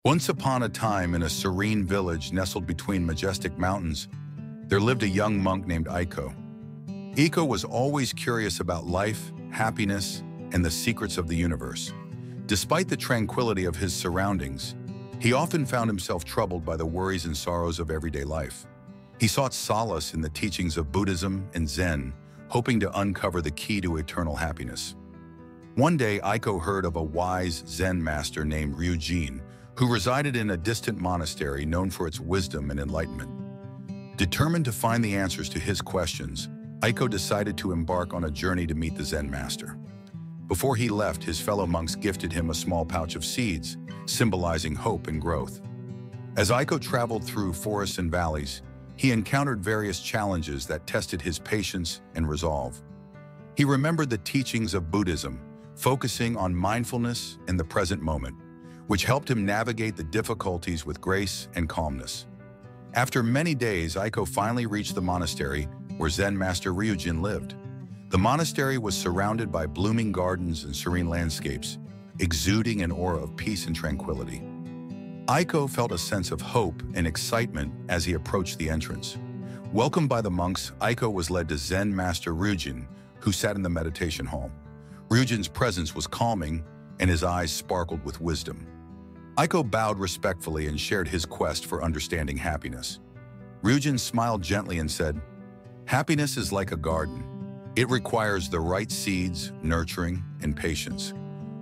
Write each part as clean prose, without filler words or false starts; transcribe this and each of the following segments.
Once upon a time, in a serene village nestled between majestic mountains, there lived a young monk named Aiko. Aiko was always curious about life, happiness, and the secrets of the universe. Despite the tranquility of his surroundings, he often found himself troubled by the worries and sorrows of everyday life. He sought solace in the teachings of Buddhism and Zen, hoping to uncover the key to eternal happiness. One day, Aiko heard of a wise Zen master named Ryujin, who resided in a distant monastery known for its wisdom and enlightenment. Determined to find the answers to his questions, Aiko decided to embark on a journey to meet the Zen master. Before he left, his fellow monks gifted him a small pouch of seeds, symbolizing hope and growth. As Aiko traveled through forests and valleys, he encountered various challenges that tested his patience and resolve. He remembered the teachings of Buddhism, focusing on mindfulness and the present moment, which helped him navigate the difficulties with grace and calmness. After many days, Aiko finally reached the monastery where Zen master Ryujin lived. The monastery was surrounded by blooming gardens and serene landscapes, exuding an aura of peace and tranquility. Aiko felt a sense of hope and excitement as he approached the entrance. Welcomed by the monks, Aiko was led to Zen master Ryujin, who sat in the meditation hall. Ryujin's presence was calming, and his eyes sparkled with wisdom. Aiko bowed respectfully and shared his quest for understanding happiness. Ryujin smiled gently and said, "Happiness is like a garden. It requires the right seeds, nurturing, and patience.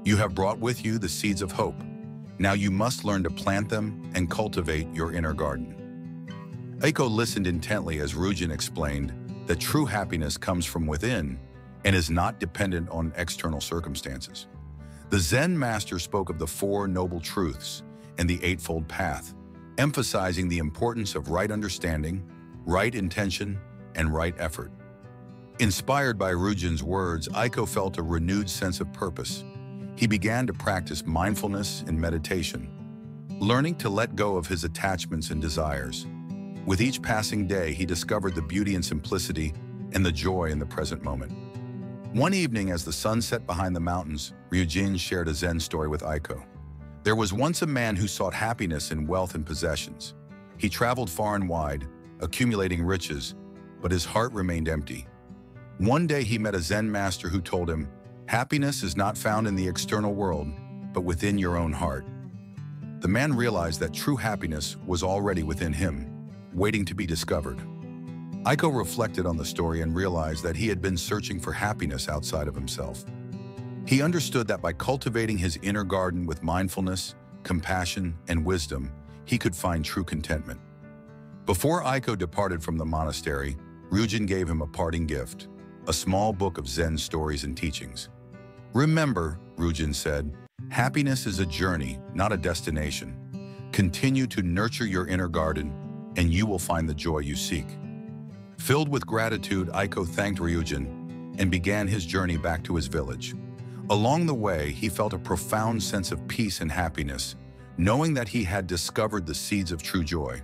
You have brought with you the seeds of hope. Now you must learn to plant them and cultivate your inner garden." Aiko listened intently as Ryujin explained that true happiness comes from within and is not dependent on external circumstances. The Zen master spoke of the Four Noble Truths and the Eightfold Path, emphasizing the importance of right understanding, right intention, and right effort. Inspired by Ryujin's words, Aiko felt a renewed sense of purpose. He began to practice mindfulness and meditation, learning to let go of his attachments and desires. With each passing day, he discovered the beauty and simplicity and the joy in the present moment. One evening, as the sun set behind the mountains, Ryujin shared a Zen story with Aiko. There was once a man who sought happiness in wealth and possessions. He traveled far and wide, accumulating riches, but his heart remained empty. One day he met a Zen master who told him, "Happiness is not found in the external world, but within your own heart." The man realized that true happiness was already within him, waiting to be discovered. Aiko reflected on the story and realized that he had been searching for happiness outside of himself. He understood that by cultivating his inner garden with mindfulness, compassion, and wisdom, he could find true contentment. Before Aiko departed from the monastery, Ryujin gave him a parting gift, a small book of Zen stories and teachings. "Remember," Ryujin said, "happiness is a journey, not a destination. Continue to nurture your inner garden, and you will find the joy you seek." Filled with gratitude, Aiko thanked Ryujin and began his journey back to his village. Along the way, he felt a profound sense of peace and happiness, knowing that he had discovered the seeds of true joy.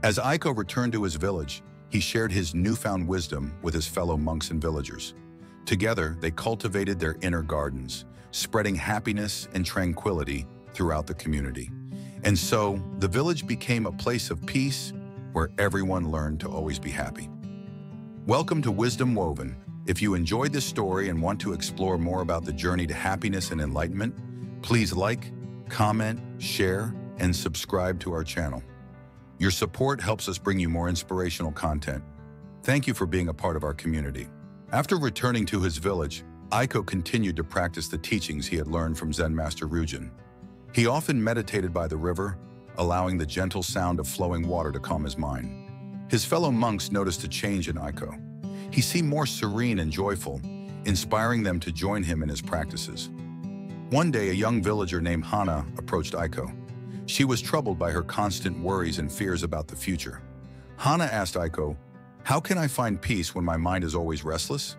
As Aiko returned to his village, he shared his newfound wisdom with his fellow monks and villagers. Together, they cultivated their inner gardens, spreading happiness and tranquility throughout the community. And so, the village became a place of peace where everyone learned to always be happy. Welcome to Wisdom Woven. If you enjoyed this story and want to explore more about the journey to happiness and enlightenment, please like, comment, share, and subscribe to our channel. Your support helps us bring you more inspirational content. Thank you for being a part of our community. After returning to his village, Aiko continued to practice the teachings he had learned from Zen master Ryujin. He often meditated by the river, allowing the gentle sound of flowing water to calm his mind. His fellow monks noticed a change in Aiko. He seemed more serene and joyful, inspiring them to join him in his practices. One day, a young villager named Hana approached Aiko. She was troubled by her constant worries and fears about the future. Hana asked Aiko, "How can I find peace when my mind is always restless?"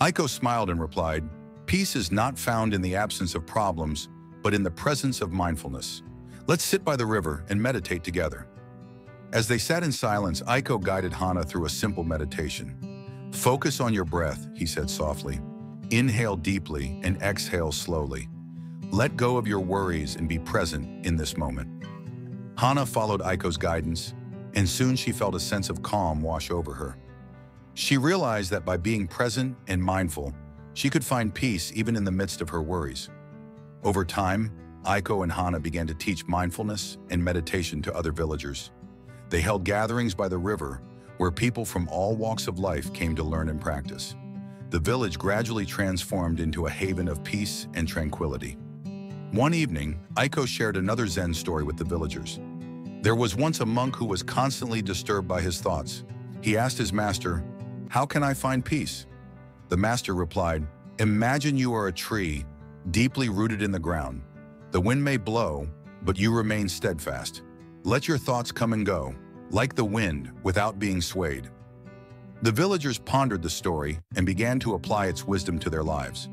Aiko smiled and replied, "Peace is not found in the absence of problems, but in the presence of mindfulness. Let's sit by the river and meditate together." As they sat in silence, Aiko guided Hana through a simple meditation. "Focus on your breath," he said softly. "Inhale deeply and exhale slowly. Let go of your worries and be present in this moment." Hana followed Aiko's guidance, and soon she felt a sense of calm wash over her. She realized that by being present and mindful, she could find peace even in the midst of her worries. Over time, Aiko and Hana began to teach mindfulness and meditation to other villagers. They held gatherings by the river where people from all walks of life came to learn and practice. The village gradually transformed into a haven of peace and tranquility. One evening, Aiko shared another Zen story with the villagers. There was once a monk who was constantly disturbed by his thoughts. He asked his master, "How can I find peace?" The master replied, "Imagine you are a tree, deeply rooted in the ground. The wind may blow, but you remain steadfast. Let your thoughts come and go, like the wind, without being swayed." The villagers pondered the story and began to apply its wisdom to their lives.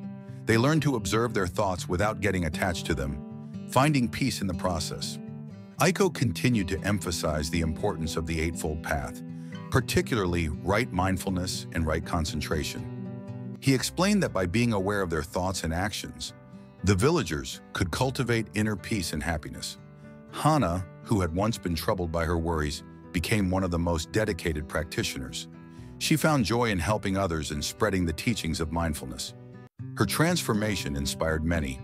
They learned to observe their thoughts without getting attached to them, finding peace in the process. Aiko continued to emphasize the importance of the Eightfold Path, particularly right mindfulness and right concentration. He explained that by being aware of their thoughts and actions, the villagers could cultivate inner peace and happiness. Hana, who had once been troubled by her worries, became one of the most dedicated practitioners. She found joy in helping others and spreading the teachings of mindfulness. Her transformation inspired many,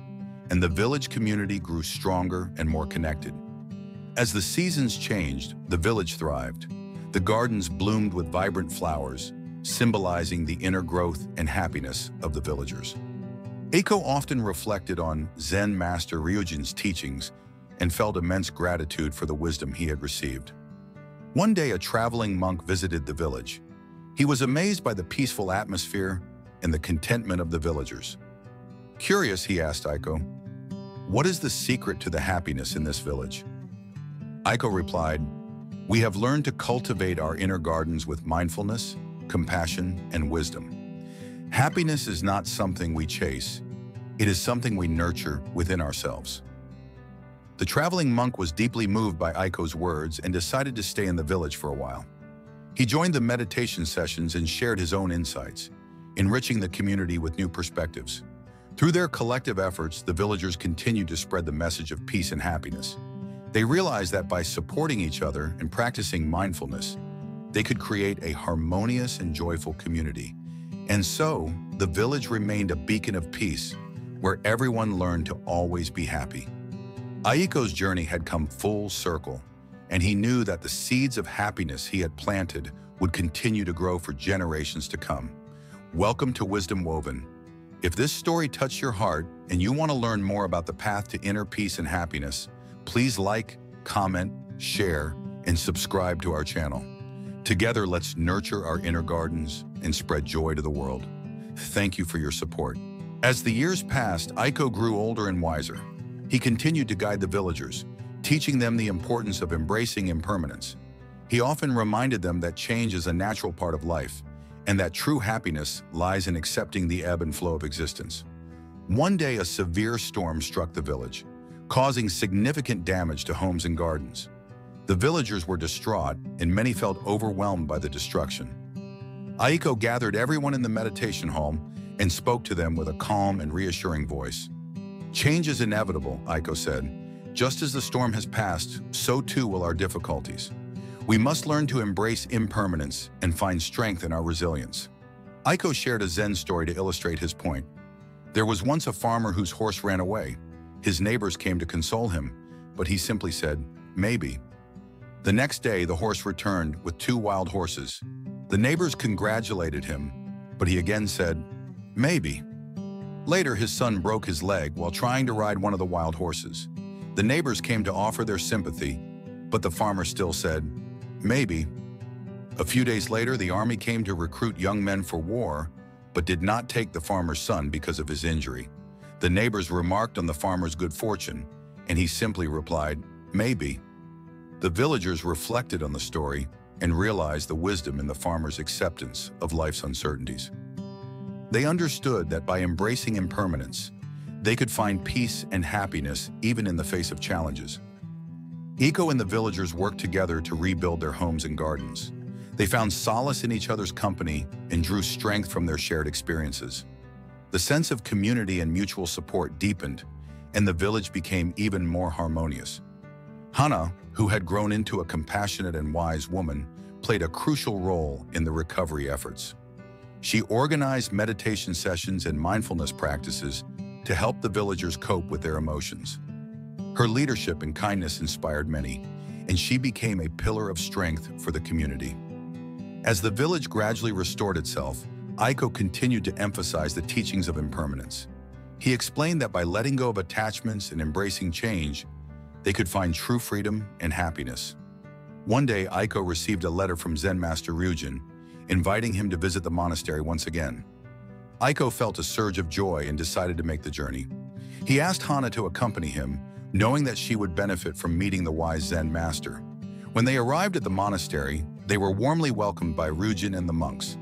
and the village community grew stronger and more connected. As the seasons changed, the village thrived. The gardens bloomed with vibrant flowers, symbolizing the inner growth and happiness of the villagers. Aiko often reflected on Zen Master Ryujin's teachings and felt immense gratitude for the wisdom he had received. One day, a traveling monk visited the village. He was amazed by the peaceful atmosphere and the contentment of the villagers. Curious, he asked Aiko, "What is the secret to the happiness in this village?" Aiko replied, "We have learned to cultivate our inner gardens with mindfulness, compassion, and wisdom. Happiness is not something we chase. It is something we nurture within ourselves." The traveling monk was deeply moved by Aiko's words and decided to stay in the village for a while. He joined the meditation sessions and shared his own insights, enriching the community with new perspectives. Through their collective efforts, the villagers continued to spread the message of peace and happiness. They realized that by supporting each other and practicing mindfulness, they could create a harmonious and joyful community. And so, the village remained a beacon of peace, where everyone learned to always be happy. Aiko's journey had come full circle, and he knew that the seeds of happiness he had planted would continue to grow for generations to come. Welcome to Wisdom Woven. If this story touched your heart and you want to learn more about the path to inner peace and happiness, please like, comment, share, and subscribe to our channel. Together, let's nurture our inner gardens and spread joy to the world. Thank you for your support. As the years passed, Aiko grew older and wiser. He continued to guide the villagers, teaching them the importance of embracing impermanence. He often reminded them that change is a natural part of life, and that true happiness lies in accepting the ebb and flow of existence. One day, a severe storm struck the village, causing significant damage to homes and gardens. The villagers were distraught, and many felt overwhelmed by the destruction. Aiko gathered everyone in the meditation hall and spoke to them with a calm and reassuring voice. "Change is inevitable," Aiko said. "Just as the storm has passed, so too will our difficulties. We must learn to embrace impermanence and find strength in our resilience." Aiko shared a Zen story to illustrate his point. There was once a farmer whose horse ran away. His neighbors came to console him, but he simply said, "Maybe." The next day, the horse returned with 2 wild horses. The neighbors congratulated him, but he again said, "Maybe." Later, his son broke his leg while trying to ride one of the wild horses. The neighbors came to offer their sympathy, but the farmer still said, "Maybe." A few days later, the army came to recruit young men for war, but did not take the farmer's son because of his injury. The neighbors remarked on the farmer's good fortune, and he simply replied, "Maybe." The villagers reflected on the story and realized the wisdom in the farmer's acceptance of life's uncertainties. They understood that by embracing impermanence, they could find peace and happiness even in the face of challenges. Aiko and the villagers worked together to rebuild their homes and gardens. They found solace in each other's company and drew strength from their shared experiences. The sense of community and mutual support deepened, and the village became even more harmonious. Hana, who had grown into a compassionate and wise woman, played a crucial role in the recovery efforts. She organized meditation sessions and mindfulness practices to help the villagers cope with their emotions. Her leadership and kindness inspired many, and she became a pillar of strength for the community. As the village gradually restored itself, Aiko continued to emphasize the teachings of impermanence. He explained that by letting go of attachments and embracing change, they could find true freedom and happiness. One day, Aiko received a letter from Zen Master Ryujin, inviting him to visit the monastery once again. Aiko felt a surge of joy and decided to make the journey. He asked Hana to accompany him, knowing that she would benefit from meeting the wise Zen master. When they arrived at the monastery, they were warmly welcomed by Ryujin and the monks.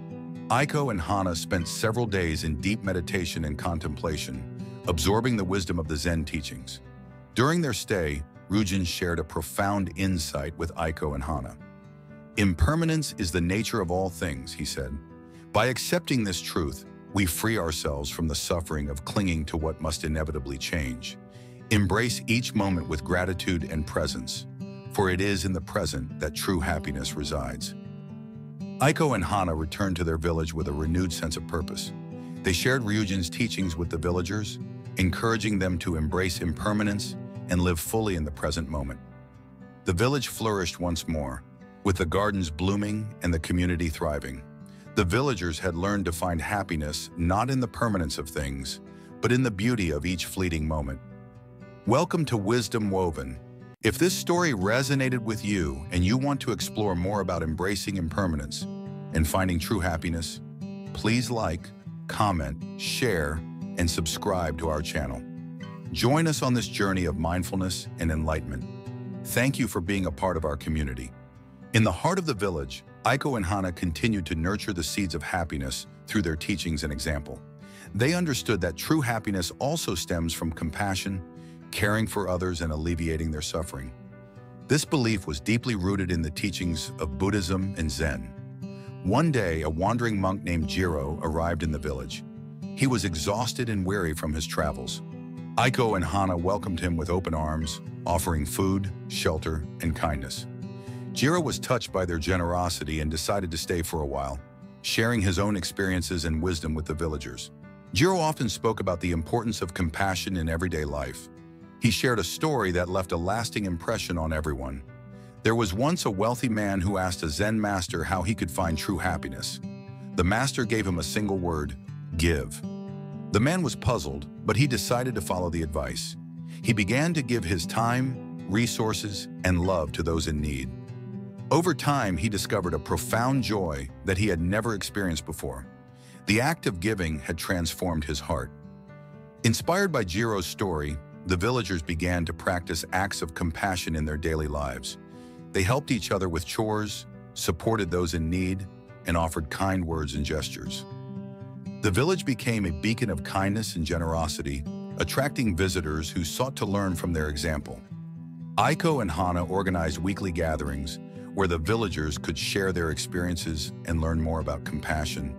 Aiko and Hana spent several days in deep meditation and contemplation, absorbing the wisdom of the Zen teachings. During their stay, Ryujin shared a profound insight with Aiko and Hana. "Impermanence is the nature of all things," he said. "By accepting this truth, we free ourselves from the suffering of clinging to what must inevitably change. Embrace each moment with gratitude and presence, for it is in the present that true happiness resides." Aiko and Hana returned to their village with a renewed sense of purpose. They shared Ryujin's teachings with the villagers, encouraging them to embrace impermanence and live fully in the present moment. The village flourished once more, with the gardens blooming and the community thriving. The villagers had learned to find happiness not in the permanence of things, but in the beauty of each fleeting moment. Welcome to Wisdom Woven. If this story resonated with you and you want to explore more about embracing impermanence and finding true happiness, please like, comment, share, and subscribe to our channel. Join us on this journey of mindfulness and enlightenment. Thank you for being a part of our community. In the heart of the village, Aiko and Hana continued to nurture the seeds of happiness through their teachings and example. They understood that true happiness also stems from compassion, caring for others, and alleviating their suffering. This belief was deeply rooted in the teachings of Buddhism and Zen. One day, a wandering monk named Jiro arrived in the village. He was exhausted and weary from his travels. Aiko and Hana welcomed him with open arms, offering food, shelter, and kindness. Jiro was touched by their generosity and decided to stay for a while, sharing his own experiences and wisdom with the villagers. Jiro often spoke about the importance of compassion in everyday life. He shared a story that left a lasting impression on everyone. There was once a wealthy man who asked a Zen master how he could find true happiness. The master gave him a single word: give. The man was puzzled, but he decided to follow the advice. He began to give his time, resources, and love to those in need. Over time, he discovered a profound joy that he had never experienced before. The act of giving had transformed his heart. Inspired by Jiro's story, the villagers began to practice acts of compassion in their daily lives. They helped each other with chores, supported those in need, and offered kind words and gestures. The village became a beacon of kindness and generosity, attracting visitors who sought to learn from their example. Aiko and Hana organized weekly gatherings where the villagers could share their experiences and learn more about compassion.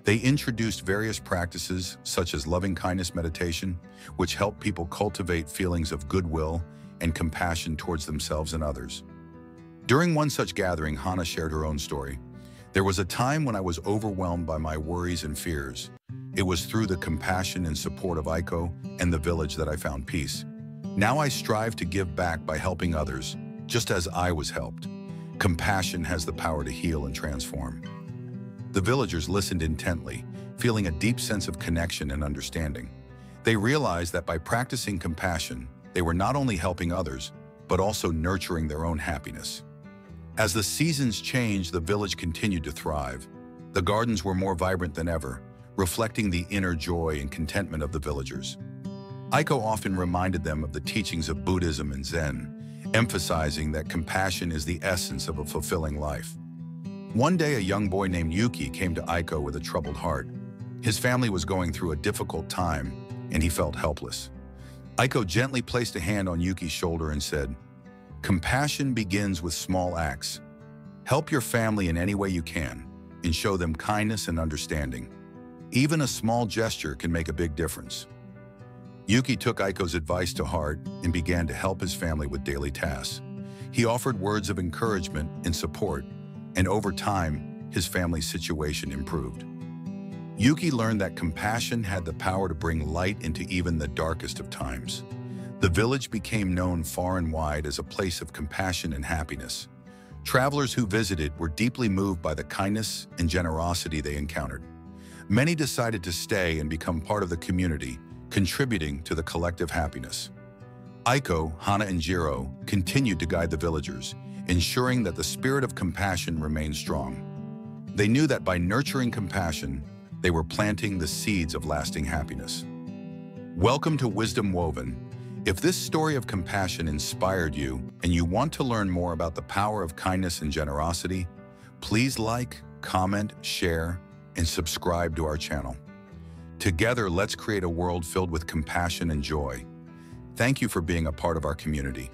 They introduced various practices such as loving-kindness meditation, which helped people cultivate feelings of goodwill and compassion towards themselves and others. During one such gathering, Hana shared her own story. "There was a time when I was overwhelmed by my worries and fears. It was through the compassion and support of Aiko and the village that I found peace. Now I strive to give back by helping others, just as I was helped. Compassion has the power to heal and transform." The villagers listened intently, feeling a deep sense of connection and understanding. They realized that by practicing compassion, they were not only helping others, but also nurturing their own happiness. As the seasons changed, the village continued to thrive. The gardens were more vibrant than ever, reflecting the inner joy and contentment of the villagers. Aiko often reminded them of the teachings of Buddhism and Zen, emphasizing that compassion is the essence of a fulfilling life. One day, a young boy named Yuki came to Aiko with a troubled heart. His family was going through a difficult time, and he felt helpless. Aiko gently placed a hand on Yuki's shoulder and said, "Compassion begins with small acts. Help your family in any way you can, and show them kindness and understanding. Even a small gesture can make a big difference." Yuki took Aiko's advice to heart and began to help his family with daily tasks. He offered words of encouragement and support, and over time, his family's situation improved. Yuki learned that compassion had the power to bring light into even the darkest of times. The village became known far and wide as a place of compassion and happiness. Travelers who visited were deeply moved by the kindness and generosity they encountered. Many decided to stay and become part of the community, contributing to the collective happiness. Aiko, Hana, and Jiro continued to guide the villagers, ensuring that the spirit of compassion remained strong. They knew that by nurturing compassion, they were planting the seeds of lasting happiness. Welcome to Wisdom Woven. If this story of compassion inspired you and you want to learn more about the power of kindness and generosity, please like, comment, share, and subscribe to our channel. Together, let's create a world filled with compassion and joy. Thank you for being a part of our community.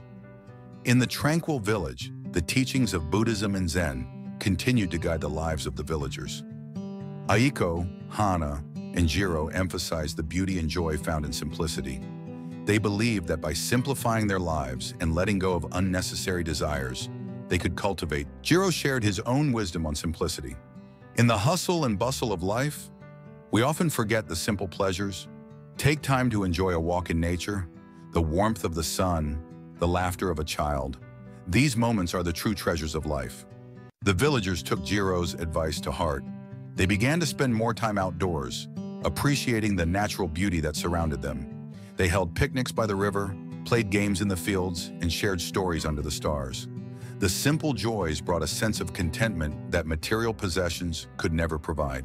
In the tranquil village, the teachings of Buddhism and Zen continued to guide the lives of the villagers. Aiko, Hana, and Jiro emphasized the beauty and joy found in simplicity. They believed that by simplifying their lives and letting go of unnecessary desires, they could cultivate. Jiro shared his own wisdom on simplicity. In the hustle and bustle of life, we often forget the simple pleasures. Take time to enjoy a walk in nature, the warmth of the sun, the laughter of a child. These moments are the true treasures of life. The villagers took Jiro's advice to heart. They began to spend more time outdoors, appreciating the natural beauty that surrounded them. They held picnics by the river, played games in the fields, and shared stories under the stars. The simple joys brought a sense of contentment that material possessions could never provide.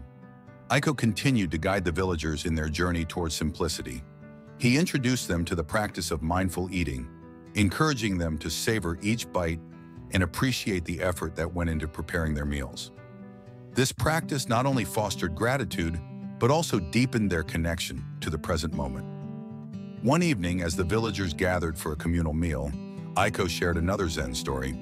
Aiko continued to guide the villagers in their journey towards simplicity. He introduced them to the practice of mindful eating, encouraging them to savor each bite and appreciate the effort that went into preparing their meals. This practice not only fostered gratitude, but also deepened their connection to the present moment. One evening, as the villagers gathered for a communal meal, Aiko shared another Zen story.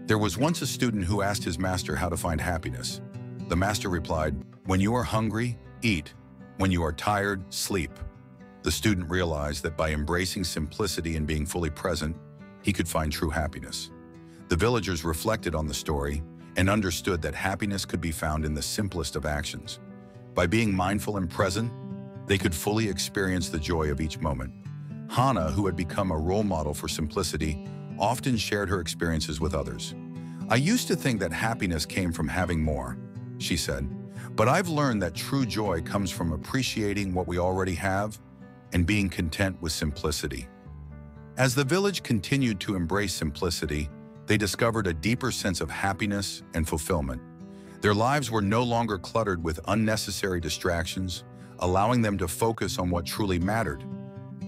There was once a student who asked his master how to find happiness. The master replied, "When you are hungry, eat. When you are tired, sleep." The student realized that by embracing simplicity and being fully present, he could find true happiness. The villagers reflected on the story and understood that happiness could be found in the simplest of actions. By being mindful and present, they could fully experience the joy of each moment. Hana, who had become a role model for simplicity, often shared her experiences with others. "I used to think that happiness came from having more," she said, "but I've learned that true joy comes from appreciating what we already have and being content with simplicity." As the village continued to embrace simplicity, they discovered a deeper sense of happiness and fulfillment. Their lives were no longer cluttered with unnecessary distractions, allowing them to focus on what truly mattered: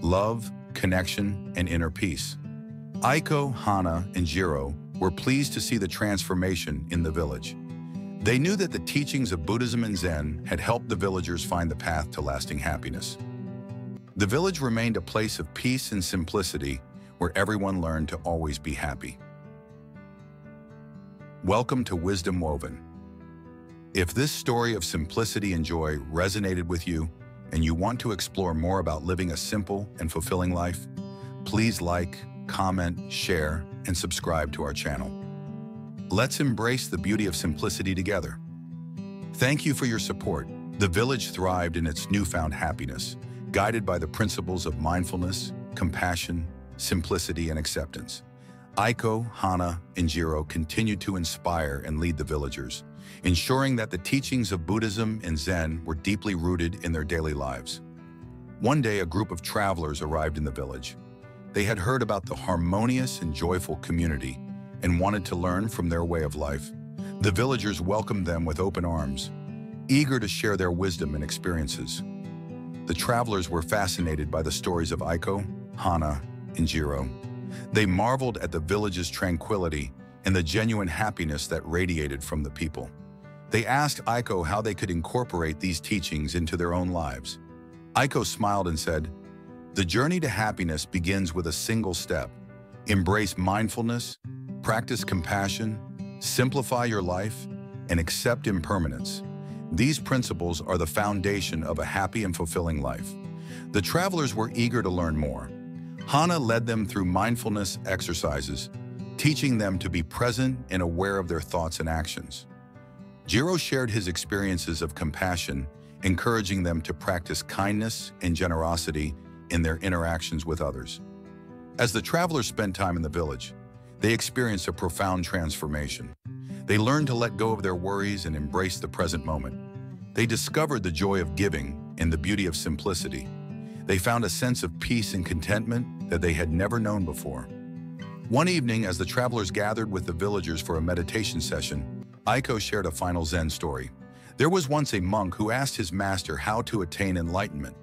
love, connection, and inner peace. Aiko, Hana, and Jiro were pleased to see the transformation in the village. They knew that the teachings of Buddhism and Zen had helped the villagers find the path to lasting happiness. The village remained a place of peace and simplicity where everyone learned to always be happy. Welcome to Wisdom Woven. If this story of simplicity and joy resonated with you and you want to explore more about living a simple and fulfilling life, please like, comment, share, and subscribe to our channel. Let's embrace the beauty of simplicity together. Thank you for your support. The village thrived in its newfound happiness, guided by the principles of mindfulness, compassion, simplicity, and acceptance. Aiko, Hana, and Jiro continued to inspire and lead the villagers, ensuring that the teachings of Buddhism and Zen were deeply rooted in their daily lives. One day, a group of travelers arrived in the village. They had heard about the harmonious and joyful community and wanted to learn from their way of life. The villagers welcomed them with open arms, eager to share their wisdom and experiences. The travelers were fascinated by the stories of Aiko, Hana, and Jiro. They marveled at the village's tranquility and the genuine happiness that radiated from the people. They asked Aiko how they could incorporate these teachings into their own lives. Aiko smiled and said, "The journey to happiness begins with a single step. Embrace mindfulness, practice compassion, simplify your life, and accept impermanence. These principles are the foundation of a happy and fulfilling life." The travelers were eager to learn more. Hana led them through mindfulness exercises, teaching them to be present and aware of their thoughts and actions. Jiro shared his experiences of compassion, encouraging them to practice kindness and generosity in their interactions with others. As the travelers spent time in the village, they experienced a profound transformation. They learned to let go of their worries and embrace the present moment. They discovered the joy of giving and the beauty of simplicity. They found a sense of peace and contentment that they had never known before. One evening, as the travelers gathered with the villagers for a meditation session, Aiko shared a final Zen story. There was once a monk who asked his master how to attain enlightenment.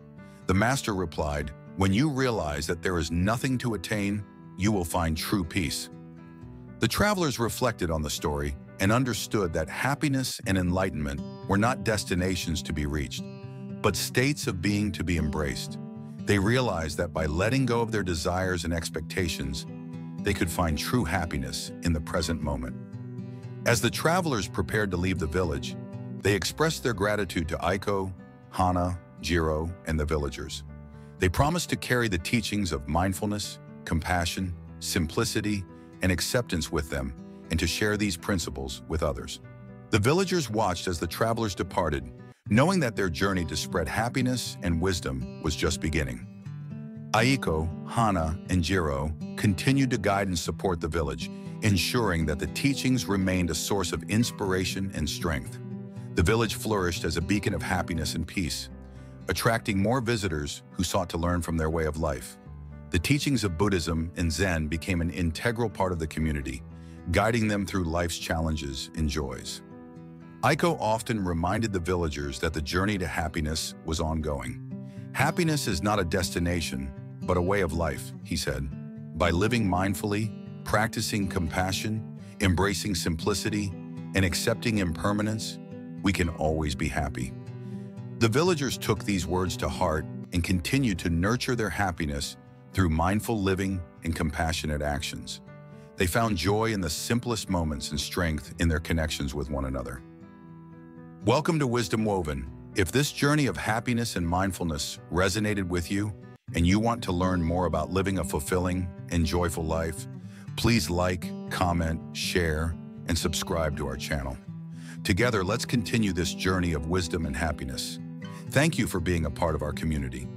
The master replied, "When you realize that there is nothing to attain, you will find true peace." The travelers reflected on the story and understood that happiness and enlightenment were not destinations to be reached, but states of being to be embraced. They realized that by letting go of their desires and expectations, they could find true happiness in the present moment. As the travelers prepared to leave the village, they expressed their gratitude to Aiko, Hana, Jiro, and the villagers. They promised to carry the teachings of mindfulness, compassion, simplicity, and acceptance with them, and to share these principles with others. The villagers watched as the travelers departed, knowing that their journey to spread happiness and wisdom was just beginning. Aiko, Hana, and Jiro continued to guide and support the village, ensuring that the teachings remained a source of inspiration and strength. The village flourished as a beacon of happiness and peace, attracting more visitors who sought to learn from their way of life. The teachings of Buddhism and Zen became an integral part of the community, guiding them through life's challenges and joys. Aiko often reminded the villagers that the journey to happiness was ongoing. "Happiness is not a destination, but a way of life," he said. "By living mindfully, practicing compassion, embracing simplicity, and accepting impermanence, we can always be happy." The villagers took these words to heart and continued to nurture their happiness through mindful living and compassionate actions. They found joy in the simplest moments and strength in their connections with one another. Welcome to Wisdom Woven. If this journey of happiness and mindfulness resonated with you, and you want to learn more about living a fulfilling and joyful life, please like, comment, share, and subscribe to our channel. Together, let's continue this journey of wisdom and happiness. Thank you for being a part of our community.